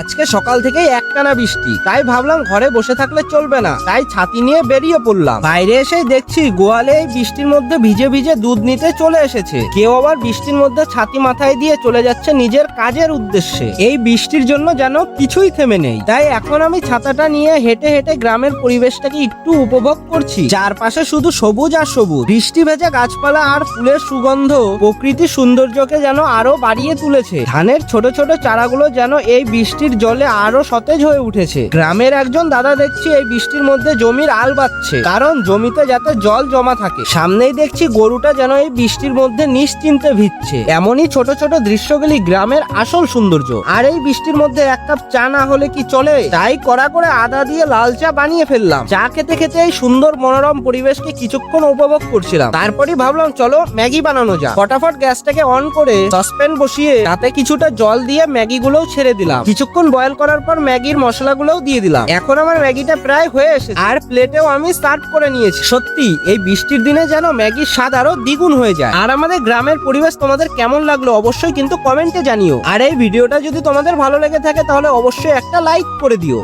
আজকে সকাল থেকেই একটানা বৃষ্টি, তাই ভাবলাম ঘরে বসে থাকলে চলবে না, তাই ছাতি নিয়ে বেরিয়ে পড়লাম। বাইরে এসেই দেখছি গোয়ালে এই বৃষ্টির মধ্যে ভিজে ভিজে দুধ নিতে চলে এসেছে। কেউ আবার বৃষ্টির মধ্যে ছাতি মাথায় দিয়ে চলে যাচ্ছে নিজের কাজের উদ্দেশ্যে। এই বৃষ্টির জন্য যেন কিছুই থেমে নেই, তাই এখন আমি ছাতাটা নিয়ে হেঁটে হেঁটে গ্রামের পরিবেশটাকে একটু উপভোগ করছি। চারপাশে শুধু সবুজ আর সবুজ, বৃষ্টি ভেজা গাছপালা আর ফুলের সুগন্ধ প্রকৃতির সৌন্দর্যকে যেন আরো বাড়িয়ে তুলেছে। ধানের ছোট ছোট চারাগুলো যেন এই বৃষ্টির জলে আরো সতেজ হয়ে উঠেছে। গ্রামের একজন দাদা দেখছি এই বৃষ্টির মধ্যে জমির আল বাচ্ছে, কারণ জমিতে যাতে জল জমা থাকে। সামনেই দেখছি গরুটা যেন এই বৃষ্টির মধ্যে নিশ্চিন্তে ভিজছে। এমনই ছোট ছোট দৃশ্যগুলি গ্রামের আসল সৌন্দর্য। আর এই বৃষ্টির মধ্যে এক কাপ চা না হলে কি চলে? তাই কড়া করে আদা দিয়ে লাল চা বানিয়ে ফেললাম। চা খেতে খেতে এই সুন্দর মনোরম পরিবেশকে কিছুক্ষণ উপভোগ করছিলাম। তারপরই ভাবলাম চলো ম্যাগি বানানো যাক। ফটাফট গ্যাসটাকে অন করে সসপ্যান বসিয়ে তাতে কিছুটা জল দিয়ে ম্যাগি গুলোও ছেড়ে দিলাম। কিছুক্ষণ বয়েল করার পর ম্যাগির মশলাগুলোও দিয়ে দিলাম। এখন আমার ম্যাগিটা প্রায় হয়ে এসেছে আর প্লেটেও আমি সার্ভ করে নিয়েছি। সত্যি এই বৃষ্টির দিনে যেন ম্যাগির স্বাদ আরো দ্বিগুণ হয়ে যায়। আর আমাদের গ্রামের পরিবেশ তোমাদের কেমন লাগলো অবশ্যই কিন্তু কমেন্টে জানিও। আর এই ভিডিওটা যদি তোমাদের ভালো লেগে থাকে তাহলে অবশ্যই একটা লাইক করে দিও।